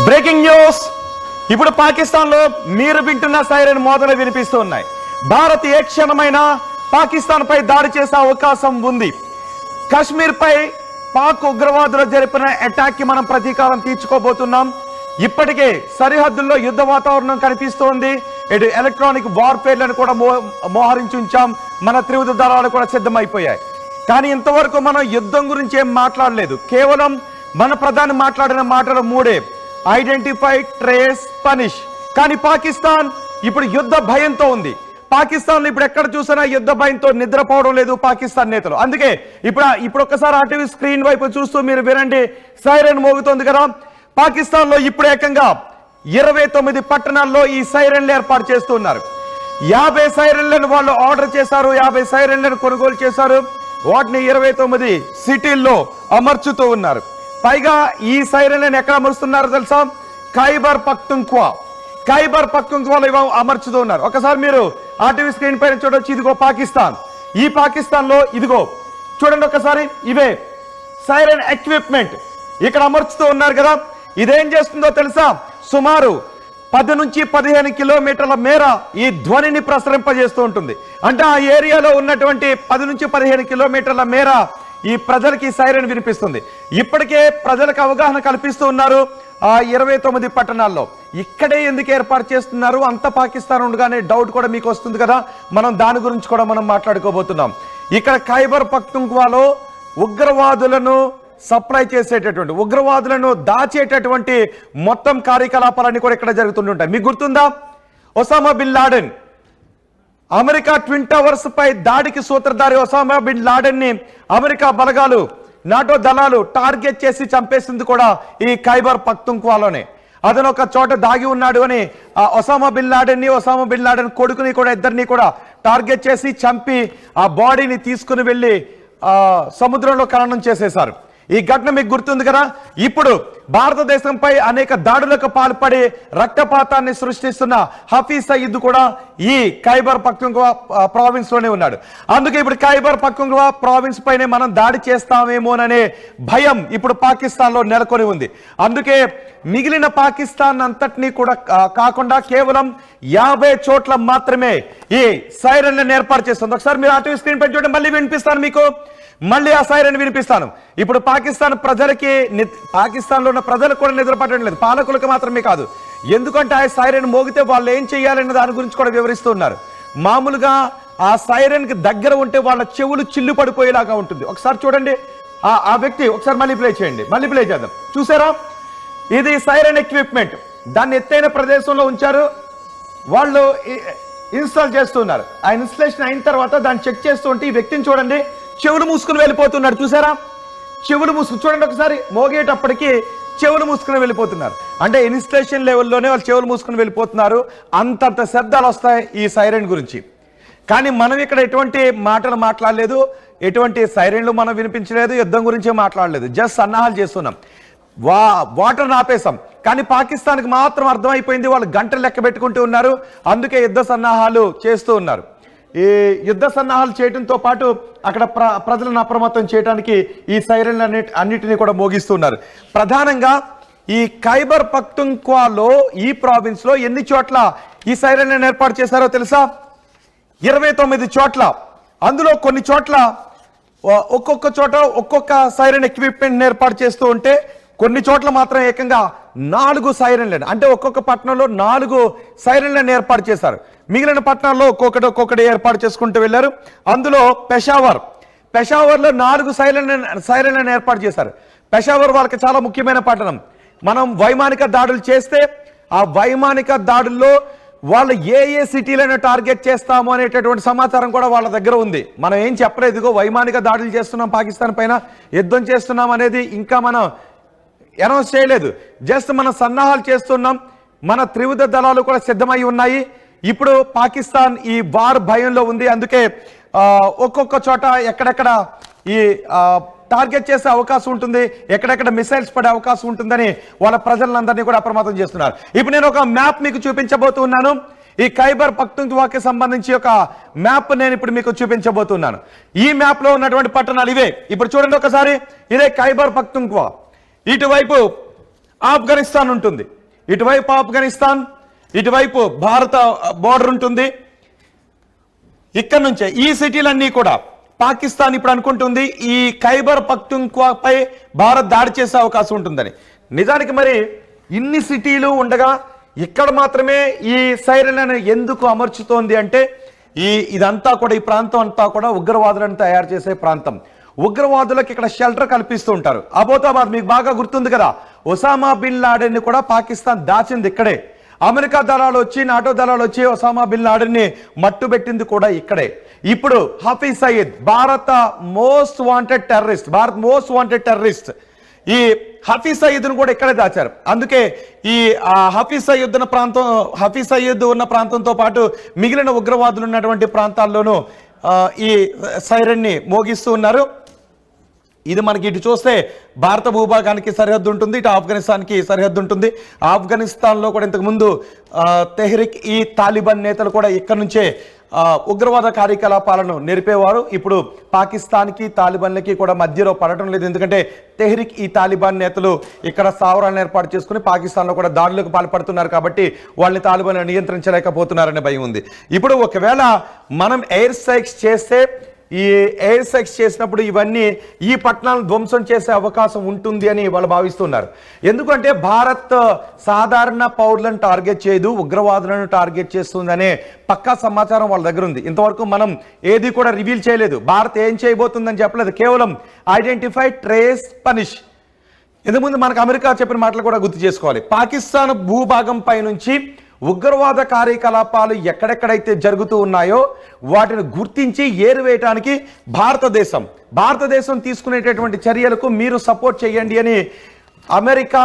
Breaking news. ఇప్పుడు పాకిస్తాన్ లో మీరు వింటున్న సైరన్ మోతలు వినిపిస్తూ ఉన్నాయి. భారత్ ఏ క్షణమైనా పాకిస్తాన్ పై దాడి చేసే అవకాశం ఉంది. కాశ్మీర్ పై పాక్ ఉగ్రవాదులు జరిపిన అటాక్ కి మనం ప్రతీకారం తీర్చుకోబోతున్నాం. ఇప్పటికే సరిహద్దుల్లో యుద్ధ వాతావరణం కనిపిస్తోంది. ఇటు ఎలక్ట్రానిక్ వార్ఫేర్లను కూడా మోహరించి ఉంచాం. మన త్రివిధ దళాలు కూడా సిద్ధమైపోయాయి. కానీ ఇంతవరకు మనం యుద్ధం గురించి ఏం మాట్లాడలేదు. కేవలం మన ప్రధాని మాట్లాడిన మాటలు మూడే: ఐడెంటిఫై, ట్రేస్, పనిష్. కానీ పాకిస్తాన్ ఇప్పుడు యుద్ధ భయంతో ఉంది. పాకిస్తాన్ ఇప్పుడు ఎక్కడ చూసినా యుద్ధ భయంతో నిద్రపోవడం లేదు పాకిస్తాన్ నేతలు. అందుకే ఇప్పుడు ఒక్కసారి ఆ టీవీ స్క్రీన్ వైపు చూస్తూ మీరు వినండి. సైరన్ మోగుతోంది కదా. పాకిస్తాన్ లో ఇప్పుడు ఏకంగా 29 పట్టణాల్లో ఈ సైరన్లు ఏర్పాటు చేస్తున్నారు. 50 సైరన్లను వాళ్ళు ఆర్డర్ చేశారు. 50 సైరన్లను కొనుగోలు చేశారు. వాటిని 29 సిటీల్లో అమర్చుతూ ఉన్నారు. పైగా ఈ సైరన్లను ఎక్కడ అమరుస్తున్నారో తెలుసా? ఖైబర్ పఖ్తుంఖ్వాలో అమర్చుతూ ఉన్నారు. ఒకసారి మీరు ఆ టీవీ స్క్రీన్ పైన చూడొచ్చు. ఇదిగో పాకిస్తాన్. ఈ పాకిస్తాన్ లో ఇదిగో చూడండి ఒకసారి. ఇవే సైరన్ ఎక్విప్మెంట్ ఇక్కడ అమర్చుతూ ఉన్నారు కదా. ఇదేం చేస్తుందో తెలుసా? సుమారు 10 నుంచి 15 కిలోమీటర్ల మేర ఈ ధ్వనిని ప్రసరింపజేస్తూ ఉంటుంది. అంటే ఆ ఏరియాలో ఉన్నటువంటి 10 నుంచి 15 కిలోమీటర్ల మేర ఈ ప్రజలకి సైరన్ వినిపిస్తుంది. ఇప్పటికే ప్రజలకు అవగాహన కల్పిస్తూ ఉన్నారు ఆ 29 పట్టణాల్లో. ఇక్కడే ఎందుకు ఏర్పాటు చేస్తున్నారు? అంత పాకిస్తాన్ ఉండగానే డౌట్ కూడా మీకు వస్తుంది కదా. మనం దాని గురించి కూడా మనం మాట్లాడుకోబోతున్నాం. ఇక్కడ ఖైబర్ పఖ్తుంఖ్వాలో ఉగ్రవాదులను సప్లై చేసేటటువంటి, ఉగ్రవాదులను దాచేటటువంటి మొత్తం కార్యకలాపాలన్నీ కూడా ఇక్కడ జరుగుతుంటాయి. మీకు గుర్తుందా? Osama bin Laden, America twin towers పై దాడికి సూత్రధారి ఒసామా బిన్ లాడెన్ ని అమెరికా బలగాలు, నాటో దళాలు టార్గెట్ చేసి చంపేసింది కూడా ఈ ఖైబర్ పఖ్తుంఖ్వాలోనే. అతను ఒక చోట దాగి ఉన్నాడు అని ఒసామా బిన్ లాడెన్ కొడుకుని కూడా, ఇద్దరిని కూడా టార్గెట్ చేసి చంపి ఆ బాడీని తీసుకుని వెళ్ళి సముద్రంలో ఖననం చేసేశారు. ఈ ఘటన మీకు గుర్తుంది కదా. ఇప్పుడు భారతదేశంపై అనేక దాడులకు పాల్పడి రక్తపాతాన్ని సృష్టిస్తున్న హఫీజ్ సయీద్ కూడా ఈ ఖైబర్ పఖ్తుంఖ్వా ప్రావిన్స్ లోనే ఉన్నాడు. అందుకే ఇప్పుడు ఖైబర్ పఖ్తుంఖ్వా ప్రావిన్స్ పైనే మనం దాడి చేస్తామేమోననే భయం ఇప్పుడు పాకిస్తాన్ లో నెలకొని ఉంది. అందుకే మిగిలిన పాకిస్తాన్ అంతటినీ కూడా కాకుండా కేవలం 50 చోట్ల మాత్రమే ఈ సైరన్లను ఏర్పాటు చేస్తుంది. ఒకసారి మీరు ఆ టీవీ స్క్రీన్ పై చూడండి. మళ్ళీ వినిపిస్తాను మీకు. మళ్ళీ ఆ సైరన్ వినిపిస్తాను. ఇప్పుడు పాకిస్తాన్ ప్రజలకి, పాకిస్తాన్ లో ఉన్న ప్రజలకు కూడా నిద్ర పట్టడం లేదు, పాలకులకు మాత్రమే కాదు. ఎందుకంటే ఆ సైరన్ మోగితే వాళ్ళు ఏం చేయాలనే దాని గురించి కూడా వివరిస్తున్నారు. మామూలుగా ఆ సైరన్ కి దగ్గర ఉంటే వాళ్ళ చెవులు చిల్లు పడిపోయేలాగా ఉంటుంది. ఒకసారి చూడండి ఆ వ్యక్తి. ఒకసారి మళ్ళీ ప్లే చేయండి. మళ్ళీ ప్లే చేద్దాం. చూసారా? ఇది సైరన్ ఎక్విప్మెంట్. దాన్ని ఎత్తైన ప్రదేశంలో ఉంచారు. వాళ్ళు ఇన్స్టాల్ చేస్తున్నారు. ఆ ఇన్స్టలేషన్ అయిన తర్వాత దాన్ని చెక్ చేస్తూ ఉంటే ఈ వ్యక్తిని చూడండి, చెవులు మూసుకుని వెళ్ళిపోతున్నాడు. చూసారా? చెవులు మూసుకుని చూడండి ఒకసారి. మోగేటప్పటికి చెవులు మూసుకుని వెళ్ళిపోతున్నారు. అంటే ఇన్స్టలేషన్ లెవెల్లోనే వాళ్ళు చెవులు మూసుకుని వెళ్ళిపోతున్నారు. అంతంత శబ్దాలు వస్తాయి ఈ సైరన్ గురించి. కానీ మనం ఇక్కడ ఎటువంటి మాటలు మాట్లాడలేదు, ఎటువంటి సైరన్లు మనం వినిపించలేదు, యుద్ధం గురించి మాట్లాడలేదు. జస్ట్ సన్నాహాలు చేస్తున్నాం. వాటర్ ఆపేశాం. కానీ పాకిస్తాన్కి మాత్రం అర్థమైపోయింది, వాళ్ళు గంటలు లెక్క పెట్టుకుంటూ ఉన్నారు. అందుకే యుద్ధ సన్నాహాలు చేస్తూ ఉన్నారు. ఈ యుద్ధ సన్నాహాలు చేయడంతో పాటు అక్కడ ప్రజలను అప్రమత్తం చేయడానికి ఈ సైరన్లు అన్నిటినీ కూడా మోగిస్తున్నారు. ప్రధానంగా ఈ ఖైబర్ పఖ్తుంఖ్వాలో, ఈ ప్రావిన్స్ లో ఎన్ని చోట్ల ఈ సైరన్లను ఏర్పాటు చేశారో తెలుసా? 29 చోట్ల. అందులో కొన్ని చోట్ల ఒక్కొక్క చోట ఒక్కొక్క సైరన్ ఎక్విప్మెంట్ ఏర్పాటు చేస్తూ ఉంటే, కొన్ని చోట్ల మాత్రం ఏకంగా 4 సైరన్లను, అంటే ఒక్కొక్క పట్టణంలో 4 సైరన్లను ఏర్పాటు చేశారు. మిగిలిన పట్టణాల్లో ఒక్కొక్కటి ఏర్పాటు చేసుకుంటూ వెళ్ళారు. అందులో పెషావర్లో 4 సైరన్లను ఏర్పాటు చేశారు. పెషావర్ వాళ్ళకి చాలా ముఖ్యమైన పట్టణం. మనం వైమానిక దాడులు చేస్తే ఆ వైమానిక దాడుల్లో వాళ్ళు ఏ సిటీలను టార్గెట్ చేస్తాము అనేటటువంటి సమాచారం కూడా వాళ్ళ దగ్గర ఉంది. మనం ఏం చెప్పలేదు, ఇదిగో వైమానిక దాడులు చేస్తున్నాం పాకిస్తాన్ పైన, యుద్ధం చేస్తున్నాం అనేది ఇంకా మనం అనౌన్స్ చేయలేదు. జస్ట్ మనం సన్నాహాలు చేస్తున్నాం. మన త్రివిధ దళాలు కూడా సిద్ధమై ఉన్నాయి. ఇప్పుడు పాకిస్తాన్ ఈ వార్ భయంలో ఉంది. అందుకే ఒక్కొక్క చోట ఎక్కడెక్కడ ఈ టార్గెట్ చేసే అవకాశం ఉంటుంది, ఎక్కడెక్కడ మిసైల్స్ పడే అవకాశం ఉంటుందని వాళ్ళ ప్రజలందరినీ కూడా అప్రమత్తం చేస్తున్నారు. ఇప్పుడు నేను ఒక మ్యాప్ మీకు చూపించబోతున్నాను. ఈ ఖైబర్ పఖ్తుంఖ్వాకి సంబంధించి ఒక మ్యాప్ నేను ఇప్పుడు మీకు చూపించబోతున్నాను. ఈ మ్యాప్ లో ఉన్నటువంటి పట్టణాలు ఇవే. ఇప్పుడు చూడండి ఒకసారి. ఇదే ఖైబర్ పఖ్తుంఖ్వా. ఇటువైపు ఆఫ్ఘనిస్తాన్ ఉంటుంది. ఇటువైపు ఆఫ్ఘనిస్తాన్, ఇటువైపు భారత బోర్డర్ ఉంటుంది. ఇక్కడ నుంచే ఈ సిటీలన్నీ కూడా పాకిస్తాన్ ఇప్పుడు అనుకుంటుంది ఈ ఖైబర్ పఖ్తూన్ఖ్వాపై భారత్ దాడి చేసే అవకాశం ఉంటుందని. నిజానికి మరి ఇన్ని సిటీలు ఉండగా ఇక్కడ మాత్రమే ఈ సైరన్లను ఎందుకు అమర్చుతోంది అంటే ఇదంతా కూడా ఈ ప్రాంతం అంతా కూడా ఉగ్రవాదులను తయారు చేసే ప్రాంతం. ఉగ్రవాదులకు ఇక్కడ షెల్టర్ కల్పిస్తూ ఉంటారు. అబోతాబాద్ మీకు బాగా గుర్తుంది కదా, ఒసామా బిన్ లాడెన్ ని కూడా పాకిస్తాన్ దాచింది ఇక్కడే. అమెరికా దళాలు వచ్చి, నాటో దళాలు వచ్చి ఒసామా బిన్ లాడెన్ ని మట్టు పెట్టింది కూడా ఇక్కడే. ఇప్పుడు Hafiz Saeed Bharat most wanted terrorist ఈ హఫీజ్ సయీద్ను కూడా ఇక్కడే దాచారు. అందుకే ఈ హఫీజ్ సయీద్ ఉన్న ప్రాంతంతో పాటు మిగిలిన ఉగ్రవాదులు ఉన్నటువంటి ప్రాంతాల్లోనూ ఈ సైరన్ ని మోగిస్తూ ఉన్నారు. ఇది మనకి ఇటు చూస్తే భారత భూభాగానికి సరిహద్దు ఉంటుంది, ఇటు ఆఫ్ఘనిస్తాన్కి సరిహద్దు ఉంటుంది. ఆఫ్ఘనిస్తాన్లో కూడా ఇంతకుముందు తెహ్రిక్ ఈ తాలిబాన్ నేతలు కూడా ఇక్కడ నుంచే ఉగ్రవాద కార్యకలాపాలను నిలిపేవారు. ఇప్పుడు పాకిస్తాన్కి తాలిబాన్లకి కూడా మధ్యలో పడటం లేదు. ఎందుకంటే తెహ్రిక్ ఈ తాలిబాన్ నేతలు ఇక్కడ స్థావరాలను ఏర్పాటు చేసుకుని పాకిస్తాన్లో కూడా దాడులకు పాల్పడుతున్నారు కాబట్టి వాళ్ళని తాలిబాన్లు నియంత్రించలేకపోతున్నారనే భయం ఉంది. ఇప్పుడు ఒకవేళ మనం ఎయిర్ స్ట్రైక్స్ చేస్తే, ఈ ఎయిర్ స్ట్రైక్స్ చేసినప్పుడు ఇవన్నీ ఈ పట్టణాలను ధ్వంసం చేసే అవకాశం ఉంటుంది అని వాళ్ళు భావిస్తున్నారు. ఎందుకంటే భారత్ సాధారణ పౌరులను టార్గెట్ చేయదు, ఉగ్రవాదులను టార్గెట్ చేస్తుందనే పక్కా సమాచారం వాళ్ళ దగ్గర ఉంది. ఇంతవరకు మనం ఏది కూడా రివీల్ చేయలేదు, భారత్ ఏం చేయబోతుందని చెప్పలేదు. కేవలం ఐడెంటిఫై, ట్రేస్, పనిష్. ఇంతకుముందు మనకు అమెరికా చెప్పిన మాటలు కూడా గుర్తు చేసుకోవాలి. పాకిస్తాన్ భూభాగం పై నుంచి ఉగ్రవాద కార్యకలాపాలు ఎక్కడెక్కడైతే జరుగుతూ ఉన్నాయో వాటిని గుర్తించి ఏరువేయటానికి భారతదేశం తీసుకునేటటువంటి చర్యలకు మీరు సపోర్ట్ చేయండి అని అమెరికా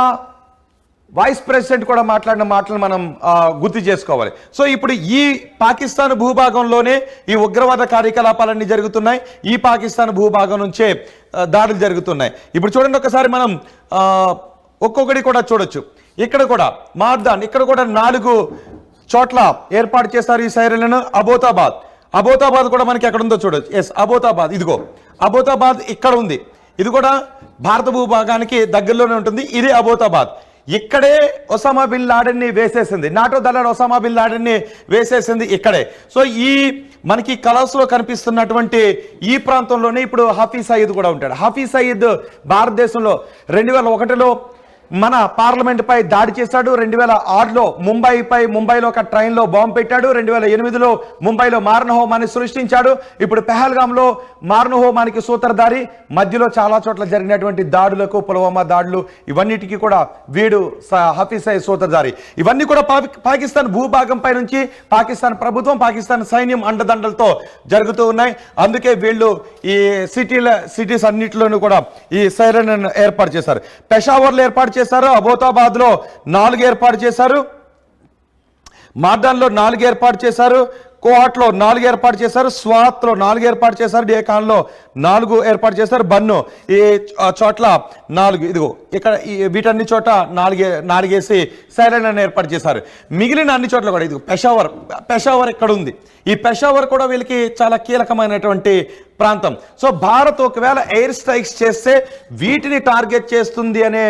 వైస్ ప్రెసిడెంట్ కూడా మాట్లాడిన మాటలు మనం గుర్తు చేసుకోవాలి. సో ఇప్పుడు ఈ పాకిస్తాన్ భూభాగంలోనే ఈ ఉగ్రవాద కార్యకలాపాలన్నీ జరుగుతున్నాయి. ఈ పాకిస్తాన్ భూభాగం నుంచే దాడులు జరుగుతున్నాయి. ఇప్పుడు చూడండి ఒకసారి మనం ఒక్కొక్కటి కూడా చూడొచ్చు. ఇక్కడ కూడా మార్దాన్, ఇక్కడ కూడా 4 చోట్ల ఏర్పాటు చేస్తారు ఈ సైరన్లను. అబోతాబాద్ కూడా మనకి ఎక్కడ ఉందో చూడొచ్చు. ఎస్, అబోతాబాద్, ఇదిగో అబోతాబాద్ ఇక్కడ ఉంది. ఇది కూడా భారత భూభాగానికి దగ్గరలోనే ఉంటుంది. ఇది అబోతాబాద్. ఇక్కడే ఒసామా బిన్ లాడెన్ ని వేసేసింది, నాటో దళాలు ఒసామా బిన్ లాడెన్ ని వేసేసింది ఇక్కడే. సో ఈ మనకి కలర్స్ లో కనిపిస్తున్నటువంటి ఈ ప్రాంతంలోనే ఇప్పుడు హఫీజ్ సయీద్ కూడా ఉంటాడు. హఫీజ్ సయీద్ భారతదేశంలో 2001లో మన పార్లమెంట్ పై దాడి చేశాడు. 2006లో ముంబైలో ఒక ట్రైన్లో బాంబు పెట్టాడు. 2008లో ముంబైలో మారణహోమాన్ని సృష్టించాడు. ఇప్పుడు పెహల్గాంలో మారణహోమానికి సూత్రధారి. మధ్యలో చాలా చోట్ల జరిగినటువంటి దాడులకు, పుల్వామా దాడులు, ఇవన్నిటికీ కూడా వీడు హఫీజ్ సయీద్ సూత్రధారి. ఇవన్నీ కూడా పాకిస్తాన్ భూభాగం పై నుంచి పాకిస్తాన్ ప్రభుత్వం, పాకిస్తాన్ సైన్యం అండదండలతో జరుగుతూ ఉన్నాయి. అందుకే వీళ్ళు ఈ సిటీస్ అన్నిటిలోనూ కూడా ఈ సైరన్ ఏర్పాటు చేశారు. పెషావర్లో ఏర్పాటు చేశారు, అబోతాబాద్ లో 4 ఏర్పాటు చేశారు, మార్దాన్ లో 4 ఏర్పాటు చేశారు, కోహాట్ లో 4 ఏర్పాటు చేశారు, స్వాత్ లో 4 ఏర్పాటు చేశారు, డేకాన్ లో 4 ఏర్పాటు చేశారు, బన్ను ఈ చోట్ల 4. ఇదిగో ఇక్కడ వీటన్ని చోట 4 వేసి సైరన్ అని ఏర్పాటు చేశారు. మిగిలిన అన్ని చోట్ల కూడా ఇదిగో పెషావర్ ఇక్కడ ఉంది. ఈ పెషావర్ కూడా వీళ్ళకి చాలా కీలకమైనటువంటి ప్రాంతం. సో భారత్ ఒకవేళ ఎయిర్ స్ట్రైక్స్ చేస్తే వీటిని టార్గెట్ చేస్తుంది అనే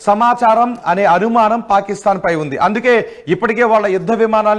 సమాచారం, అనే అనుమానం పాకిస్తాన్ పై ఉంది. అందుకే ఇప్పటికే వాళ్ళ యుద్ధ విమానాలు